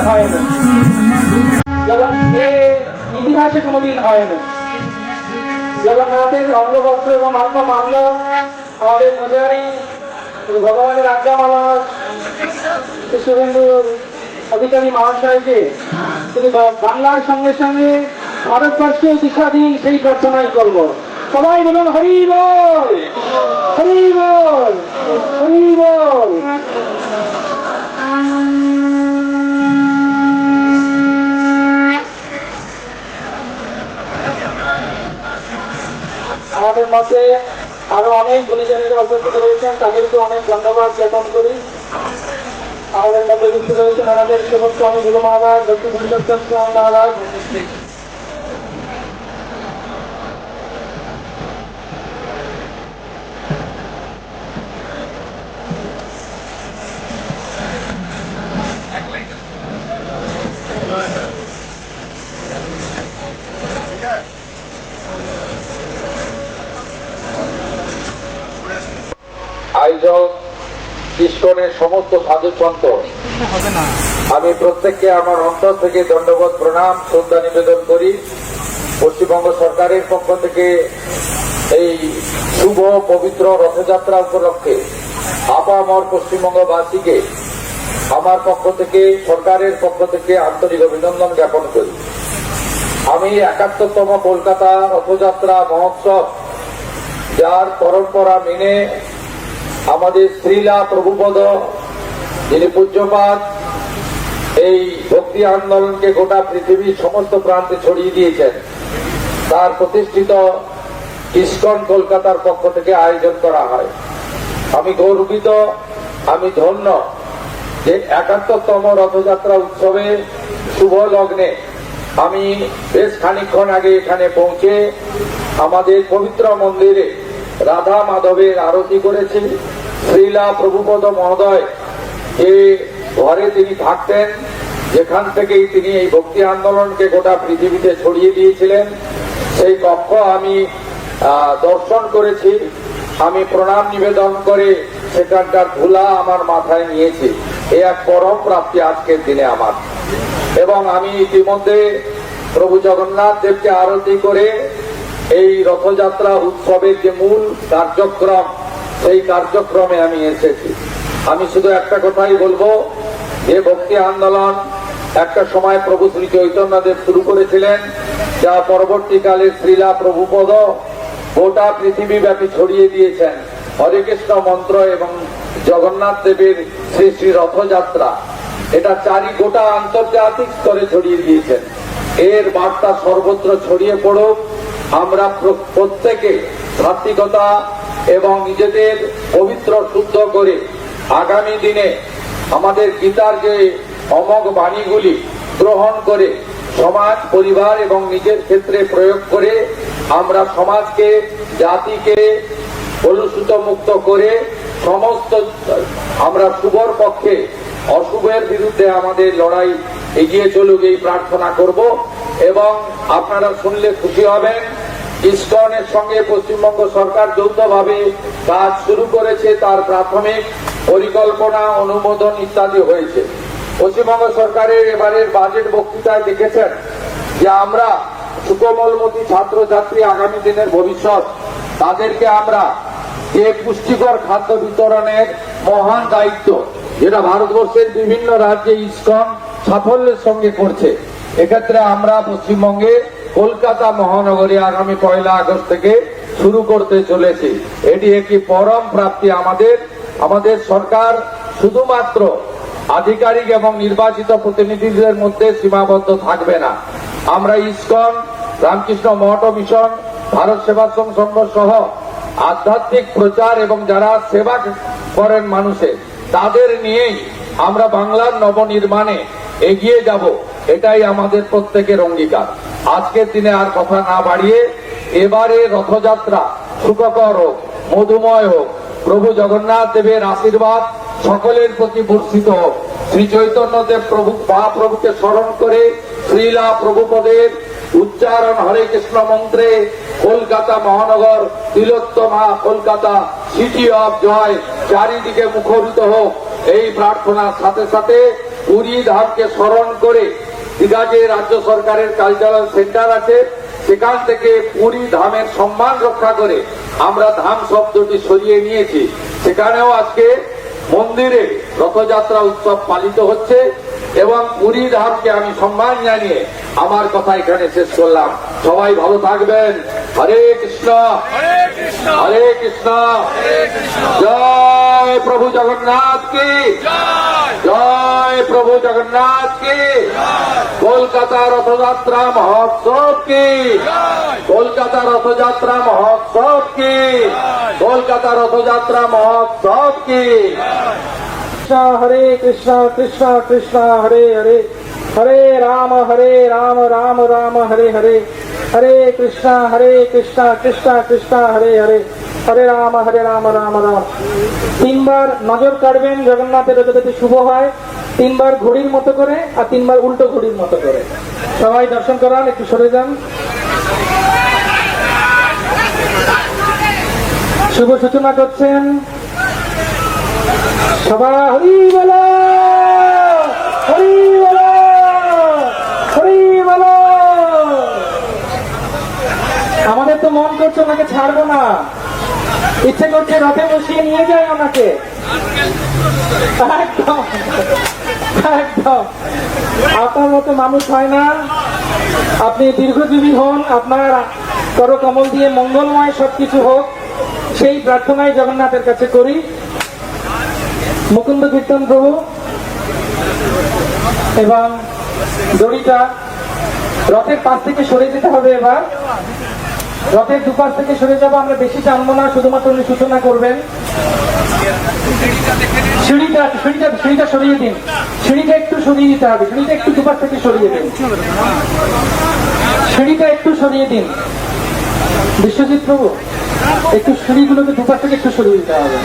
হয়নি, ইতিহাসে কোনোদিন হয়নি। জগন্নাথের অঙ্গবস্ত্র এবং অঙ্গ মান্য আমাদের পূজারী ভগবানের আজ্ঞামালা শুভেন্দু অধিকারী মহাশয়কে তিনি বাংলার সঙ্গে সঙ্গে ভারতবর্ষেও দীক্ষা দিন, সেই প্রার্থনাই করব। সবাই বলুন হরি বল, হরি বল, হরি বল। আমাদের মধ্যে আরো অনেক গুণীজনেরা উপস্থিত রয়েছেন, তাদেরকে অনেক ধন্যবাদ জ্ঞাপন করি। আমাদের মধ্যে উপস্থিত রয়েছেন আমাদের সেবক স্বামী গুরু মহারাজ, দক্ষিণ পুরুষোত্তম স্বামী মহারাজ, আয়োজক ইস্কনের সমস্ত সাধু সন্ত, আমি প্রত্যেককে আমার অন্তর থেকে ধন্যবাদ প্রণাম শ্রদ্ধা নিবেদন করি। পশ্চিমবঙ্গ সরকারের পক্ষ থেকে এই শুভ পবিত্র রথযাত্রা উপলক্ষে আপামর পশ্চিমবঙ্গবাসীকে আমার পক্ষ থেকে, সরকারের পক্ষ থেকে আন্তরিক অভিনন্দন জ্ঞাপন করি। আমি ৭১তম কলকাতা রথযাত্রা মহোৎসব, যার পরম্পরা মেনে আমাদের শ্রীলা প্রভুপদ যিনি পূজ্যপাদ এই ভক্তি আন্দোলনকে গোটা পৃথিবীর সমস্ত প্রান্তে ছড়িয়ে দিয়েছেন, তার প্রতিষ্ঠিত ইস্কন কলকাতার পক্ষ থেকে আয়োজন করা হয়। আমি গর্বিত, আমি ধন্য যে ৭১তম রথযাত্রা উৎসবে শুভ লগ্নে আমি বেশ খানিকক্ষণ আগে এখানে পৌঁছে আমাদের পবিত্র মন্দিরে রাধা মাধবের আরতি করেছি। শ্রীলা প্রভুপদ মহোদয় যে ঘরে তিনি থাকতেন, যেখান থেকেই তিনি এই ভক্তি আন্দোলনকে গোটা পৃথিবীতে ছড়িয়ে দিয়েছিলেন, সেই কক্ষ আমি দর্শন করেছি। আমি প্রণাম নিবেদন করে সেখানকার ধুলা আমার মাথায় নিয়েছি। এ এক পরম প্রাপ্তি আজকের দিনে আমার। এবং আমি ইতিমধ্যে প্রভু জগন্নাথ দেবকে আরতি করে এই রথযাত্রা উৎসবের যে মূল কার্যক্রম, সেই কার্যক্রমে আমি এসেছি। আমি শুধু একটা কথাই বলবো, যে ভক্তি আন্দোলন একটা সময় প্রভু শ্রী চৈতন্যদেব শুরু করেছিলেন, যা পরবর্তীকালে শ্রীলা প্রভুপদ গোটা পৃথিবী ব্যাপী ছড়িয়ে দিয়েছেন। হরে কৃষ্ণ মন্ত্র এবং জগন্নাথ দেবের শ্রী শ্রী রথযাত্রা, এটা গোটা আন্তর্জাতিক স্তরে ছড়িয়ে দিয়েছেন। এর বার্তা সর্বত্র ছড়িয়ে পড়ুক। আমরা প্রত্যেকে ভ্রাতৃকতা এবং নিজেদের পবিত্র শুদ্ধ করে আগামী দিনে আমাদের গীতার যে অমোঘ বাণীগুলি গ্রহণ করে সমাজ, পরিবার এবং নিজের ক্ষেত্রে প্রয়োগ করে আমরা সমাজকে, জাতিকে কলুষিত মুক্ত করে সমস্ত আমরা শুভর পক্ষে, অশুভের বিরুদ্ধে আমাদের লড়াই এগিয়ে চলুক, এই প্রার্থনা করব। এবং আপনারা শুনলে খুশি হবেন, ইসকনের সঙ্গে পশ্চিমবঙ্গ সরকার যৌথভাবে কাজ শুরু করেছে। তার প্রাথমিক পরিকল্পনা, অনুমোদন ইত্যাদি হয়েছে। পশ্চিমবঙ্গ সরকারের এবারের বাজেট বক্তৃতায় দেখেছেন যে আমরা সুকোমলমতি ছাত্রছাত্রী, আগামী দিনের ভবিষ্যৎ, তাদেরকে আমরা যে পুষ্টিকর খাদ্য বিতরণের মহান দায়িত্ব, যেটা ভারতবর্ষের বিভিন্ন রাজ্যে ইসকন সাফল্যের সঙ্গে করছে, এক্ষেত্রে আমরা পশ্চিমবঙ্গে কলকাতা মহানগরী আগামী ১ আগস্ট থেকে শুরু করতে চলেছি। এটি একটি পরম প্রাপ্তি আমাদের। আমাদের সরকার শুধুমাত্র আধিকারিক এবং নির্বাচিত প্রতিনিধিদের মধ্যে সীমাবদ্ধ থাকবে না। আমরা ইসকন, রামকৃষ্ণ মঠ মিশন, ভারত সেবাশ্রম সংঘ সহ আধ্যাত্মিক প্রচার এবং যারা সেবা করেন মানুষের, তাদের নিয়েই আমরা বাংলার নবনির্মাণে এগিয়ে যাব। এটাই আমাদের প্রত্যেকের অঙ্গীকার। আজকের দিনে আর কথা না বাড়িয়ে এবারে রথযাত্রা সুখকর হোক, মধুময় হোক, প্রভু জগন্নাথ দেবের আশীর্বাদ সকলের প্রতি বর্ষিত হোক। শ্রী চৈতন্যদেব প্রভু মহাপ্রভুকে স্মরণ করে শ্রীলা প্রভুপদের উচ্চারণ হরে কৃষ্ণ মন্ত্রে কলকাতা মহানগর, তিলোত্তমা কলকাতা, সিটি অফ জয় চারিদিকে মুখরিত হোক, এই প্রার্থনার সাথে সাথে পুরী ধামকে স্মরণ করে দীঘা যে রাজ্য সরকারের কালচারাল সেন্টার আছে সেখান থেকে পুরী ধামের সম্মান রক্ষা করে আমরা ধাম শব্দটি সরিয়ে নিয়েছি। সেখানেও আজকে মন্দিরে রথযাত্রা উৎসব পালিত হচ্ছে এবং পুরী ধামকে আমি সম্মান জানিয়ে আমার কথা এখানে শেষ করলাম। সবাই ভালো থাকবেন। হরে কৃষ্ণ হরে কৃষ্ণ। জয় প্রভু জগন্নাথ কি জয় প্রভু জগন্নাথ কি। কলকাতা রথযাত্রা মহোৎসব কি কলকাতা রথযাত্রা মহোৎসব কি কলকাতা রথযাত্রা মহোৎসব কি। হরে কৃষ্ণ কৃষ্ণ কৃষ্ণ হরে হরে, হরে রাম রাম রাম হরে হরে, হরে কৃষ্ণ কৃষ্ণ কৃষ্ণ হরে হরে, হরে রাম রাম রাম। তিনবার নজর কাড়বেন, জগন্নাথের রথ যাতে শুভ হয়। তিনবার ঘড়ির মতো করে আর তিনবার উল্টো ঘড়ির মতো করে। সবাই দর্শন করান, একটু সরে যান। শুভ সূচনা করছেন সবাই। হরি বলো হরি বলো হরি বলো। আমাদের তো মন করছে ওনাকে ছাড়বো না, ইচ্ছে করছে রথে বসিয়ে নিয়ে যায় ওনাকে। একদম একদম আপনার মতো মানুষ হয় না। আপনি দীর্ঘজীবী হন, আপনার করকমল দিয়ে মঙ্গলময় সবকিছু হোক, সেই প্রার্থনাই জগন্নাথের কাছে করি। মুকুন্দ কীর্তন প্রভু এবং দড়িটা রথের পাশ থেকে সরে যেতে হবে। এবার রথের দুপাশ থেকে সরে যাবো, আমরা বেশি টানবো না, শুধুমাত্র উনি সূচনা করবেন। সিঁড়িটা সরিয়ে দিন, সিঁড়িটা একটু সরিয়ে দিতে হবে, সিঁড়িটা একটু দুপাশ থেকে সরিয়ে দিন, সিঁড়িটা একটু সরিয়ে দিন। বিশ্বজিৎ প্রভু একটু সিঁড়িগুলোকে দুপাশ থেকে একটু সরিয়ে দিতে হবে।